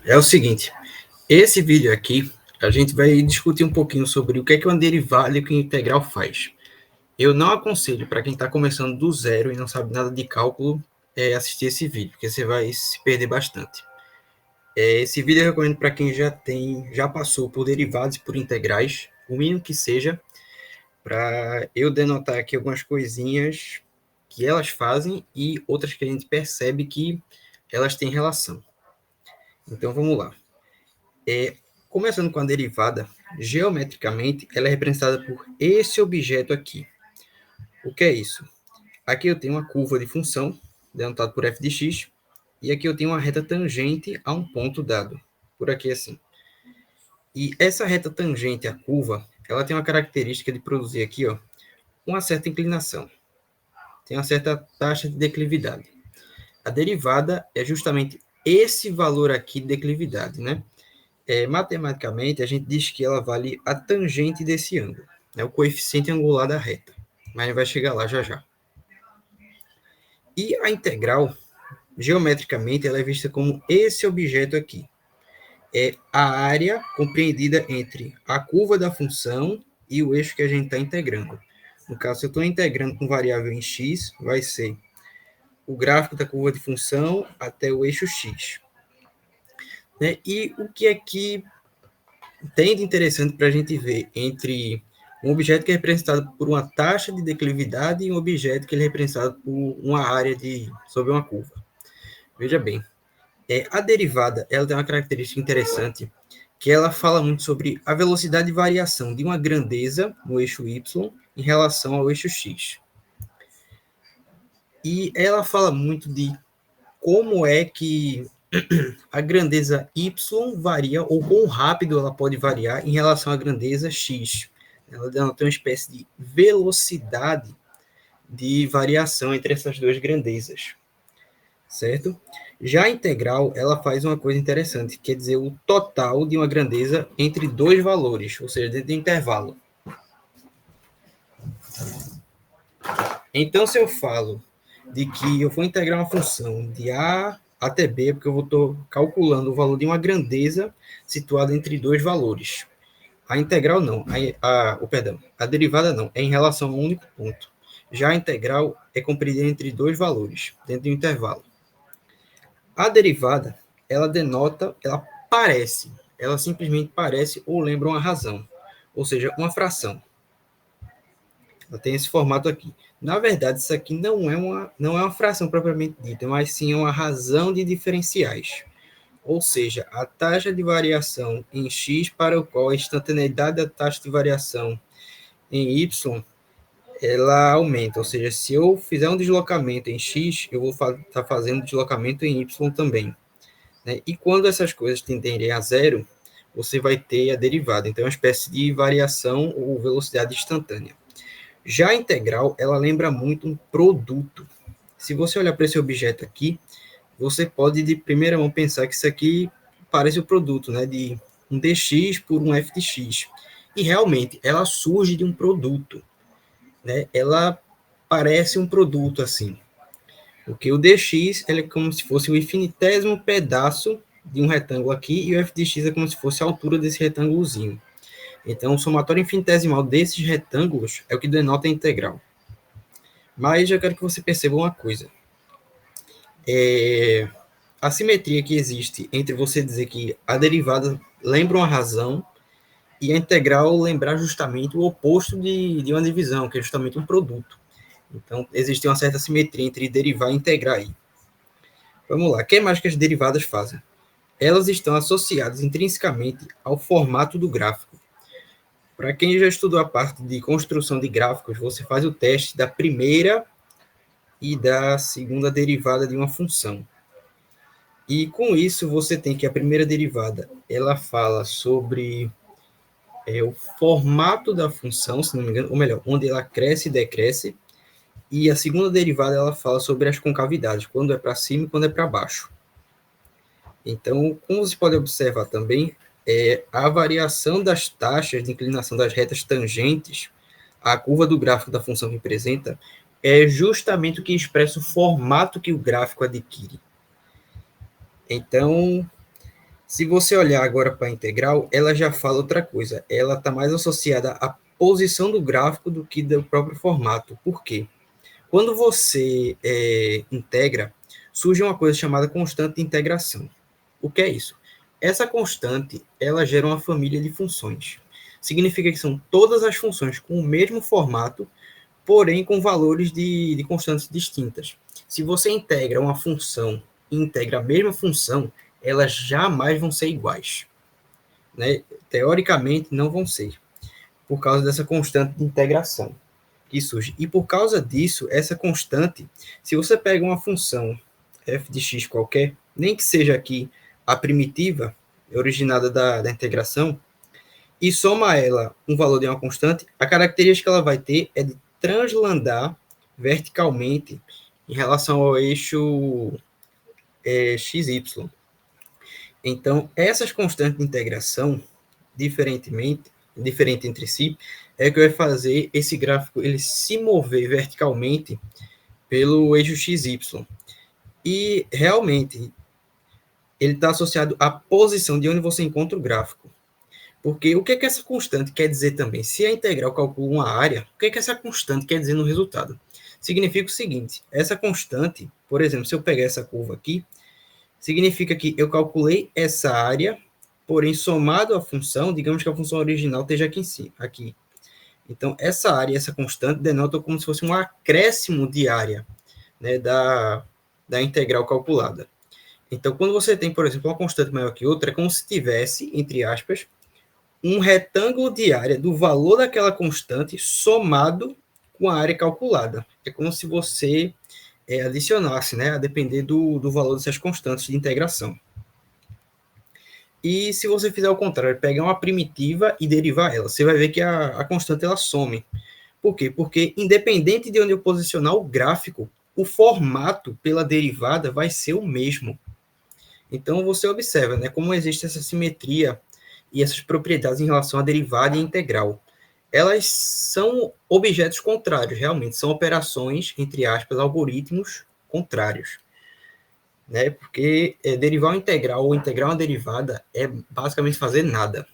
É o seguinte, esse vídeo aqui, a gente vai discutir um pouquinho sobre o que é que uma derivada e o que a integral faz. Eu não aconselho para quem está começando do zero e não sabe nada de cálculo assistir esse vídeo, porque você vai se perder bastante. Esse vídeo eu recomendo para quem já passou por derivadas e por integrais, o mínimo que seja, para eu denotar aqui algumas coisinhas que elas fazem e outras que a gente percebe que elas têm relação. Então vamos lá. Começando com a derivada, geometricamente ela é representada por esse objeto aqui. O que é isso? Aqui eu tenho uma curva de função, denotada por f de x, e aqui eu tenho uma reta tangente a um ponto dado, por aqui assim. E essa reta tangente à curva, ela tem uma característica de produzir aqui, uma certa inclinação. Tem uma certa taxa de declividade. A derivada é justamente esse valor aqui de declividade, né? Matematicamente, a gente diz que ela vale a tangente desse ângulo, o coeficiente angular da reta. Mas a gente vai chegar lá já já. E a integral, geometricamente, ela é vista como esse objeto aqui. É a área compreendida entre a curva da função e o eixo que a gente está integrando. No caso, se eu estou integrando com variável em x, vai ser o gráfico da curva de função até o eixo x. E o que é que tem de interessante para a gente ver entre um objeto que é representado por uma taxa de declividade e um objeto que é representado por uma área sobre uma curva? Veja bem, a derivada ela tem uma característica interessante, que ela fala muito sobre a velocidade de variação de uma grandeza no eixo y em relação ao eixo x. E ela fala muito de como é que a grandeza y varia, ou quão rápido ela pode variar em relação à grandeza x. Ela denota uma espécie de velocidade de variação entre essas duas grandezas, certo? Já a integral, ela faz uma coisa interessante, quer dizer, o total de uma grandeza entre dois valores, ou seja, dentro do intervalo. Então, se eu falo de que eu vou integrar uma função de A até B, porque eu estou calculando o valor de uma grandeza situada entre dois valores. A integral não, a derivada não, é em relação a um único ponto. Já a integral é compreendida entre dois valores, dentro de um intervalo. A derivada, ela denota, ela simplesmente parece ou lembra uma razão, ou seja, uma fração. Ela tem esse formato aqui. Na verdade, isso aqui não é uma fração propriamente dita, mas sim uma razão de diferenciais. Ou seja, a taxa de variação em x para o qual a instantaneidade da taxa de variação em y, ela aumenta. Ou seja, se eu fizer um deslocamento em x, eu vou estar fazendo deslocamento em y também. E quando essas coisas tenderem a zero, você vai ter a derivada. Então, é uma espécie de variação ou velocidade instantânea. Já a integral, ela lembra muito um produto. Se você olhar para esse objeto aqui, você pode de primeira mão pensar que isso aqui parece o produto, de um dx por um f de x. E realmente, ela surge de um produto. Ela parece um produto assim. Porque o dx ele é como se fosse o infinitésimo pedaço de um retângulo aqui e o f de x é como se fosse a altura desse retângulozinho. Então, o somatório infinitesimal desses retângulos é o que denota a integral. Mas eu quero que você perceba uma coisa. A simetria que existe entre você dizer que a derivada lembra uma razão e a integral lembrar justamente o oposto de uma divisão, que é justamente um produto. Então, existe uma certa simetria entre derivar e integrar aí. Vamos lá. O que mais que as derivadas fazem? Elas estão associadas intrinsecamente ao formato do gráfico. Para quem já estudou a parte de construção de gráficos, você faz o teste da primeira e da segunda derivada de uma função. E com isso você tem que a primeira derivada, ela fala sobre o formato da função, se não me engano, ou melhor, onde ela cresce e decresce, e a segunda derivada ela fala sobre as concavidades, quando é para cima e quando é para baixo. Então, como você pode observar também, a variação das taxas de inclinação das retas tangentes à curva do gráfico da função que representa é justamente o que expressa o formato que o gráfico adquire. Então, se você olhar agora para a integral, ela já fala outra coisa. Ela está mais associada à posição do gráfico do que do próprio formato. Por quê? Quando você integra, surge uma coisa chamada constante de integração. O que é isso? Essa constante, ela gera uma família de funções. Significa que são todas as funções com o mesmo formato, porém com valores de constantes distintas. Se você integra uma função e integra a mesma função, elas jamais vão ser iguais. Né? Teoricamente, não vão ser, por causa dessa constante de integração que surge. E por causa disso, essa constante, se você pega uma função f de x qualquer, nem que seja aqui a primitiva, originada da integração, e soma a ela um valor de uma constante, a característica que ela vai ter é de translandar verticalmente em relação ao eixo xy. Então, essas constantes de integração, diferente entre si, é que vai fazer esse gráfico ele se mover verticalmente pelo eixo XY. E, realmente, ele está associado à posição de onde você encontra o gráfico. Porque o que é que essa constante quer dizer também? Se a integral calcula uma área, o que é que essa constante quer dizer no resultado? Significa o seguinte, essa constante, por exemplo, se eu pegar essa curva aqui, significa que eu calculei essa área, porém, somado à função, digamos que a função original esteja aqui. Então, essa área, essa constante, denota como se fosse um acréscimo de área, né, da integral calculada. Então, quando você tem, por exemplo, uma constante maior que outra, é como se tivesse, entre aspas, um retângulo de área do valor daquela constante somado com a área calculada. É como se você adicionasse, né, a depender do valor dessas constantes de integração. E se você fizer o contrário, pegar uma primitiva e derivar ela, você vai ver que a constante ela some. Por quê? Porque independente de onde eu posicionar o gráfico, o formato pela derivada vai ser o mesmo. Então você observa, né, como existe essa simetria e essas propriedades em relação à derivada e integral. Elas são objetos contrários, realmente, são operações, entre aspas, algoritmos contrários. Né? Porque derivar uma integral ou integrar uma derivada é basicamente fazer nada,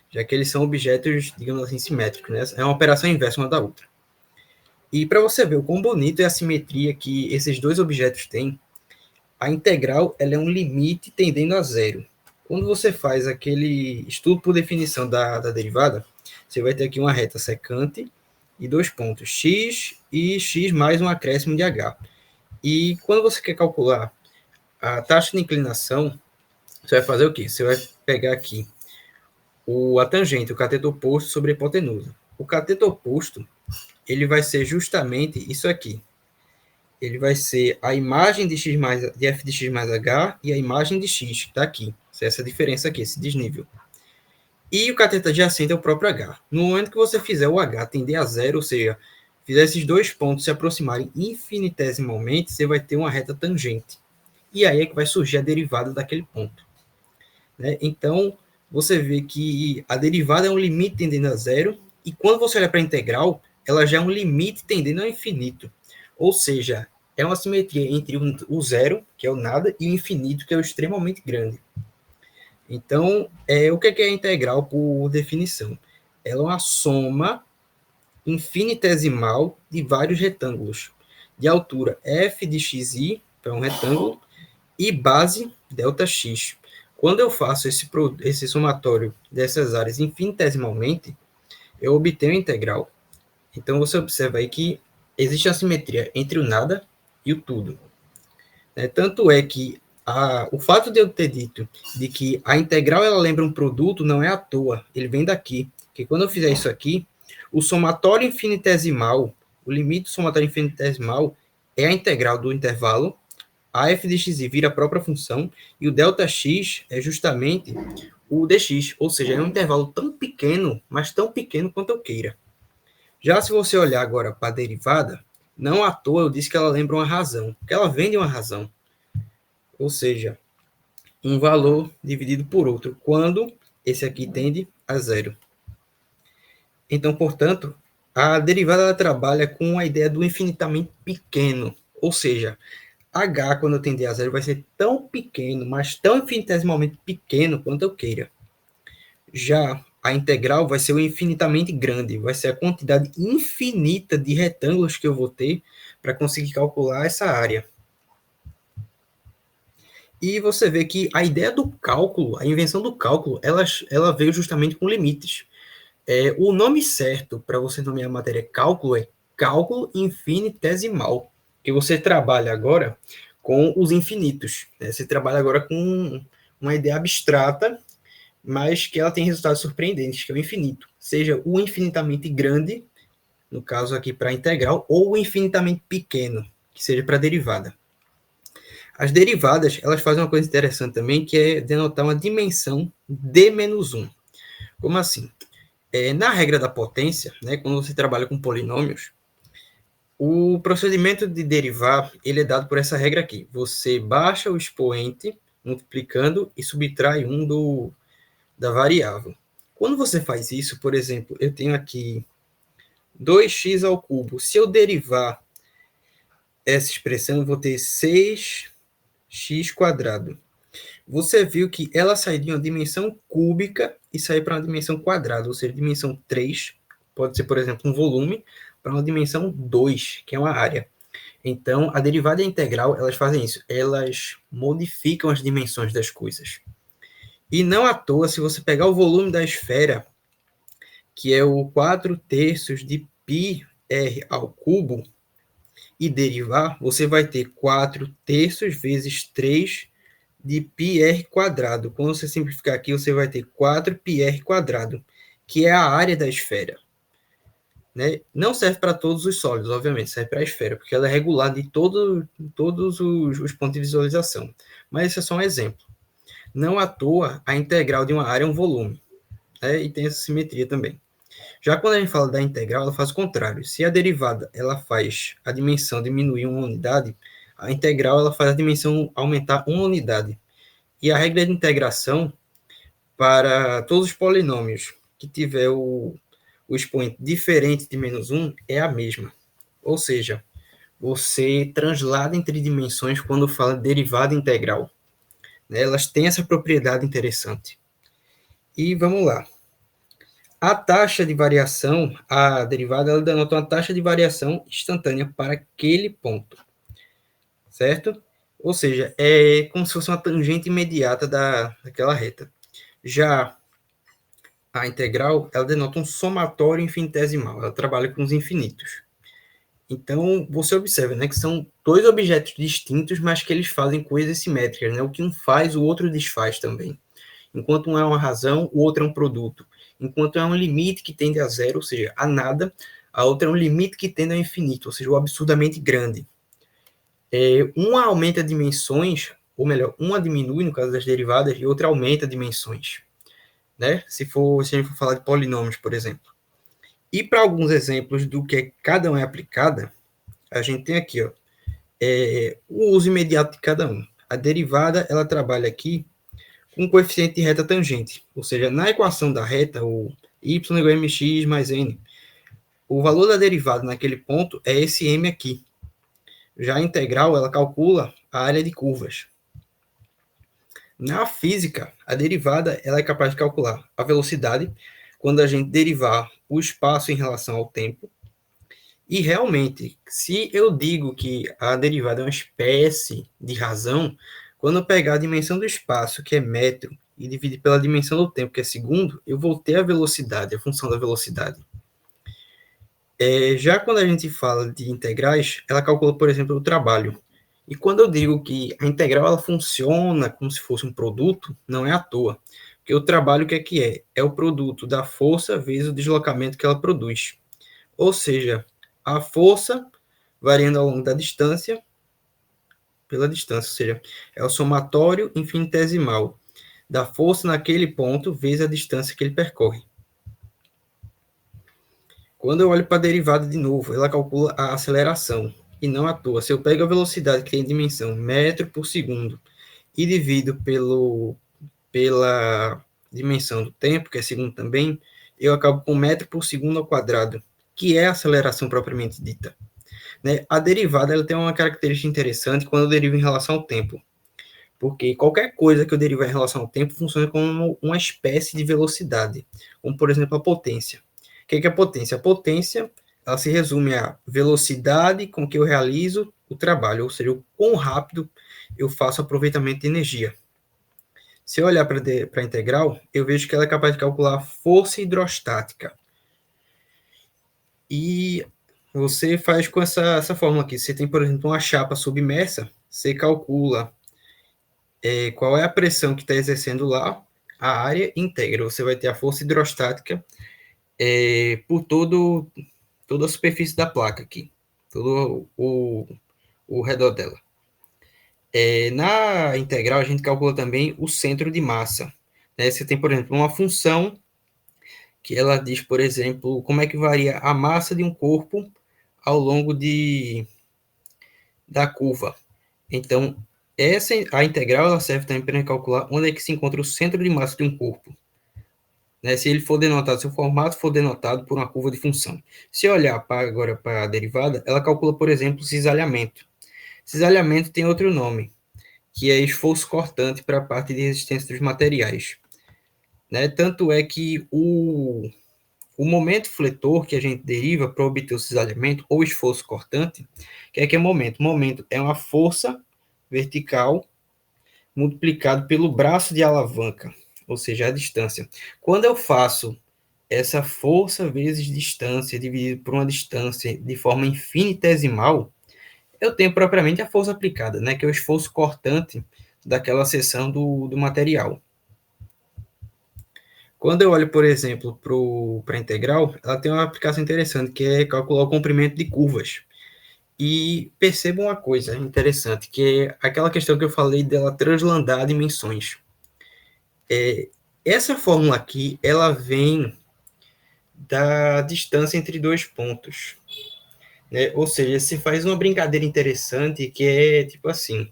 já que eles são objetos, digamos assim, simétricos. Né? É uma operação inversa uma da outra. E para você ver o quão bonito é a simetria que esses dois objetos têm, a integral ela é um limite tendendo a zero. Quando você faz aquele estudo por definição da derivada, você vai ter aqui uma reta secante e dois pontos, x e x mais um acréscimo de h. E quando você quer calcular a taxa de inclinação, você vai fazer o quê? Você vai pegar aqui a tangente, o cateto oposto sobre a hipotenusa. O cateto oposto, ele vai ser justamente isso aqui. Ele vai ser a imagem de f de x mais h e a imagem de x, que está aqui. Essa diferença aqui, esse desnível. E o cateto adjacente é o próprio h. No momento que você fizer o h tender a zero, ou seja, fizer esses dois pontos se aproximarem infinitesimalmente, você vai ter uma reta tangente. E aí é que vai surgir a derivada daquele ponto. Né? Então, você vê que a derivada é um limite tendendo a zero, e quando você olha para a integral, ela já é um limite tendendo ao infinito. Ou seja, é uma simetria entre o zero, que é o nada, e o infinito, que é o extremamente grande. Então, o que é a integral por definição? Ela é uma soma infinitesimal de vários retângulos, de altura f de xi, para um retângulo, e base ΔX. Quando eu faço esse somatório dessas áreas infinitesimalmente, eu obtenho a integral. Então, você observa aí que existe a simetria entre o nada e o tudo. Tanto é que o fato de eu ter dito de que a integral ela lembra um produto não é à toa, ele vem daqui. Porque quando eu fizer isso aqui, o somatório infinitesimal, o limite do somatório infinitesimal é a integral do intervalo, a f de x vira a própria função, e o ΔX é justamente o dx, ou seja, é um intervalo tão pequeno, mas tão pequeno quanto eu queira. Já se você olhar agora para a derivada, não à toa eu disse que ela lembra uma razão, porque ela vem de uma razão. Ou seja, um valor dividido por outro, quando esse aqui tende a zero. Então, portanto, A derivada ela trabalha com a ideia do infinitamente pequeno, ou seja, h, quando eu tender a zero, vai ser tão pequeno, mas tão infinitesimalmente pequeno quanto eu queira. Já a integral vai ser o infinitamente grande, vai ser a quantidade infinita de retângulos que eu vou ter para conseguir calcular essa área. E você vê que a ideia do cálculo, a invenção do cálculo, ela veio justamente com limites. O nome certo para você nomear a matéria cálculo é cálculo infinitesimal, que você trabalha agora com os infinitos. Né? Você trabalha agora com uma ideia abstrata, mas que ela tem resultados surpreendentes, que é o infinito. Seja o infinitamente grande, no caso aqui para a integral, ou o infinitamente pequeno, que seja para a derivada. As derivadas, elas fazem uma coisa interessante também, que é denotar uma dimensão d menos 1. Como assim? Na regra da potência, né, quando você trabalha com polinômios, o procedimento de derivar ele é dado por essa regra aqui. Você baixa o expoente multiplicando e subtrai da variável. Quando você faz isso, por exemplo, eu tenho aqui 2x ao cubo. Se eu derivar essa expressão, eu vou ter 6x quadrado. Você viu que ela saiu de uma dimensão cúbica e saiu para uma dimensão quadrada, ou seja, dimensão 3, pode ser, por exemplo, um volume, para uma dimensão 2, que é uma área. Então, a derivada e a integral, elas fazem isso, elas modificam as dimensões das coisas. E não à toa, se você pegar o volume da esfera, que é o 4 terços de πr ao cubo, e derivar, você vai ter 4 terços vezes 3 de πr quadrado. Quando você simplificar aqui, você vai ter 4πr quadrado, que é a área da esfera. Né? Não serve para todos os sólidos, obviamente, serve para a esfera, porque ela é regular de todos os pontos de visualização. Mas esse é só um exemplo. Não à toa, a integral de uma área é um volume, né? E tem essa simetria também. Já quando a gente fala da integral, ela faz o contrário. Se a derivada ela faz a dimensão diminuir uma unidade, a integral ela faz a dimensão aumentar uma unidade. E a regra de integração para todos os polinômios que tiver o expoente diferente de menos 1 é a mesma. Ou seja, você translada entre dimensões quando fala derivada integral. Né? Elas têm essa propriedade interessante. E vamos lá. A taxa de variação, a derivada, ela denota uma taxa de variação instantânea para aquele ponto. Certo? Ou seja, é como se fosse uma tangente imediata daquela reta. Já a integral, ela denota um somatório infinitesimal, ela trabalha com os infinitos. Então, você observa, né, que são dois objetos distintos, mas que eles fazem coisas simétricas, né? O que um faz, o outro desfaz também. Enquanto um é uma razão, o outro é um produto. Enquanto é um limite que tende a zero, ou seja, a nada, a outra é um limite que tende ao infinito, ou seja, o absurdamente grande. Uma aumenta dimensões, ou melhor, uma diminui, no caso das derivadas, e outra aumenta dimensões. Né? Se a gente for falar de polinômios, por exemplo. E para alguns exemplos do que cada um é aplicada, a gente tem aqui o uso imediato de cada um. A derivada, ela trabalha aqui com o coeficiente de reta tangente, ou seja, na equação da reta, o y igual a mx mais n, o valor da derivada naquele ponto é esse m aqui. Já a integral, ela calcula a área de curvas. Na física, a derivada ela é capaz de calcular a velocidade quando a gente derivar o espaço em relação ao tempo. E realmente, se eu digo que a derivada é uma espécie de razão, quando eu pegar a dimensão do espaço, que é metro, e dividir pela dimensão do tempo, que é segundo, eu vou ter a velocidade, a função da velocidade. Já quando a gente fala de integrais, ela calcula, por exemplo, o trabalho. E quando eu digo que a integral ela funciona como se fosse um produto, não é à toa. Porque o trabalho, o que é? É o produto da força vezes o deslocamento que ela produz. Ou seja, a força variando ao longo da distância pela distância, ou seja, é o somatório infinitesimal da força naquele ponto vezes a distância que ele percorre. Quando eu olho para a derivada de novo, ela calcula a aceleração, e não à toa. Se eu pego a velocidade que tem dimensão metro por segundo e divido pela dimensão do tempo, que é segundo também, eu acabo com metro por segundo ao quadrado. que é a aceleração propriamente dita. Né? A derivada ela tem uma característica interessante quando deriva em relação ao tempo, porque qualquer coisa que eu derivar em relação ao tempo funciona como uma espécie de velocidade, como, por exemplo, a potência. O que é a potência? A potência ela se resume à velocidade com que eu realizo o trabalho, ou seja, o quão rápido eu faço aproveitamento de energia. Se eu olhar para a integral, eu vejo que ela é capaz de calcular a força hidrostática. E você faz com essa fórmula aqui. Você tem, por exemplo, uma chapa submersa, você calcula qual é a pressão que está exercendo lá, a área integra. Você vai ter a força hidrostática por toda a superfície da placa aqui, todo o redor dela. Na integral, a gente calcula também o centro de massa. Né? Você tem, por exemplo, uma função que ela diz, por exemplo, como é que varia a massa de um corpo ao longo da curva. Então, a integral ela serve também para calcular onde é que se encontra o centro de massa de um corpo. Né? Se ele for denotado, se o formato for denotado por uma curva de função. Se olhar agora para a derivada, ela calcula, por exemplo, cisalhamento. Cisalhamento tem outro nome, que é esforço cortante para a parte de resistência dos materiais. Né? Tanto é que o momento fletor que a gente deriva para obter o cisalhamento ou esforço cortante, que é momento? Momento é uma força vertical multiplicado pelo braço de alavanca, ou seja, a distância. Quando eu faço essa força vezes distância dividido por uma distância de forma infinitesimal, eu tenho propriamente a força aplicada, né, que é o esforço cortante daquela seção do material. Quando eu olho, por exemplo, para a integral, ela tem uma aplicação interessante, que é calcular o comprimento de curvas. E perceba uma coisa interessante, que é aquela questão que eu falei dela translandar dimensões. Essa fórmula aqui, ela vem da distância entre dois pontos. Né? Ou seja, se faz uma brincadeira interessante, que é tipo assim,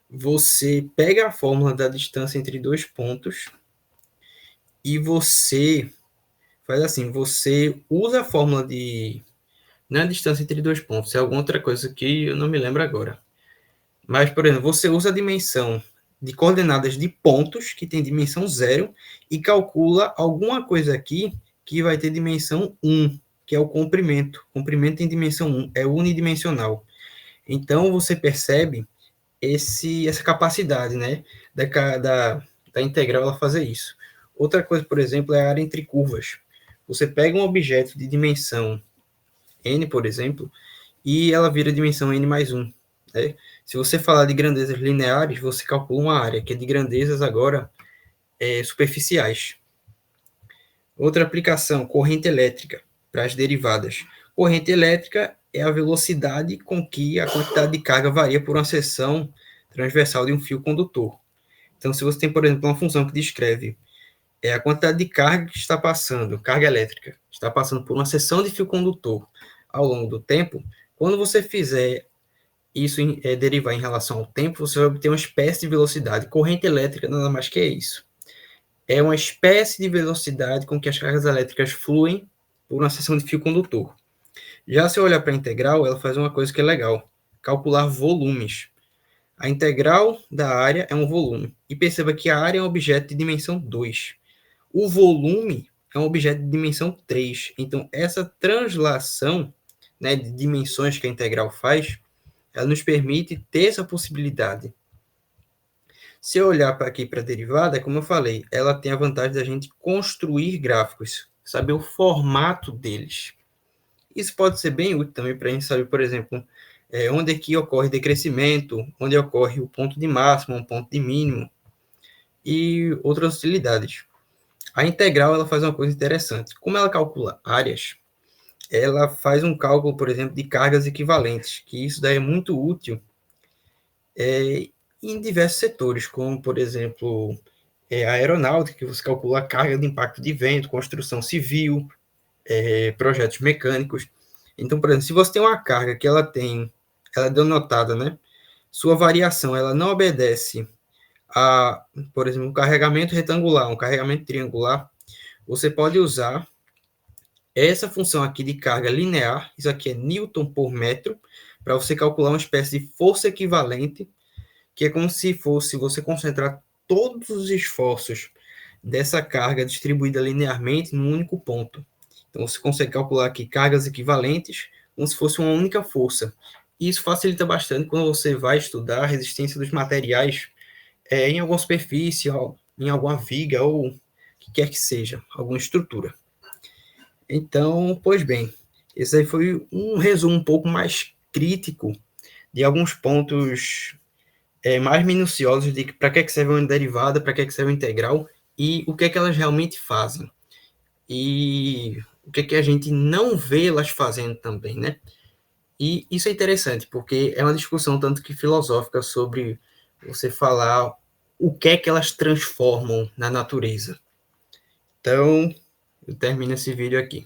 você pega a fórmula da distância entre dois pontos e você faz assim, você usa a fórmula de... Não é a distância entre dois pontos, é alguma outra coisa que eu não me lembro agora. Mas, por exemplo, você usa a dimensão de coordenadas de pontos, que tem dimensão 0, e calcula alguma coisa aqui que vai ter dimensão 1, que é o comprimento. O comprimento tem dimensão 1, é unidimensional. Então, você percebe essa capacidade, né, da integral ela fazer isso. Outra coisa, por exemplo, é a área entre curvas. Você pega um objeto de dimensão n, por exemplo, e ela vira dimensão n mais 1. Né? Se você falar de grandezas lineares, você calcula uma área que é de grandezas agora superficiais. Outra aplicação, corrente elétrica, para as derivadas. Corrente elétrica é a velocidade com que a quantidade de carga varia por uma seção transversal de um fio condutor. Então, se você tem, por exemplo, uma função que descreve a quantidade de carga que está passando, carga elétrica, está passando por uma seção de fio condutor ao longo do tempo, quando você fizer isso derivar em relação ao tempo, você vai obter uma espécie de velocidade. Corrente elétrica nada mais que é isso. É uma espécie de velocidade com que as cargas elétricas fluem por uma seção de fio condutor. Já se eu olhar para a integral, ela faz uma coisa que é legal, calcular volumes. A integral da área é um volume. E perceba que a área é um objeto de dimensão 2. O volume é um objeto de dimensão 3. Então, essa translação, né, de dimensões que a integral faz, ela nos permite ter essa possibilidade. Se eu olhar aqui para a derivada, como eu falei, ela tem a vantagem da gente construir gráficos, saber o formato deles. Isso pode ser bem útil também para a gente saber, por exemplo, onde é que ocorre decrescimento, onde ocorre o ponto de máximo, um ponto de mínimo, e outras utilidades. A integral ela faz uma coisa interessante. Como ela calcula áreas, ela faz um cálculo, por exemplo, de cargas equivalentes, que isso daí é muito útil em diversos setores, como, por exemplo, a aeronáutica, que você calcula a carga de impacto de vento, construção civil, projetos mecânicos. Então, por exemplo, se você tem uma carga que ela é denotada, né? Sua variação, ela não obedece a, por exemplo, um carregamento retangular, um carregamento triangular, você pode usar Essa função aqui de carga linear, isso aqui é Newton por metro, para você calcular uma espécie de força equivalente, que é como se fosse você concentrar todos os esforços dessa carga distribuída linearmente num único ponto. Então, você consegue calcular aqui cargas equivalentes como se fosse uma única força. E isso facilita bastante quando você vai estudar a resistência dos materiais em alguma superfície, em alguma viga ou o que quer que seja, alguma estrutura. Então, pois bem, esse aí foi um resumo um pouco mais crítico de alguns pontos mais minuciosos de para que serve uma derivada, para que serve uma integral e o que é que elas realmente fazem. E o que é que a gente não vê elas fazendo também, né? E isso é interessante, porque é uma discussão tanto que filosófica sobre você falar o que é que elas transformam na natureza. Então, eu termino esse vídeo aqui.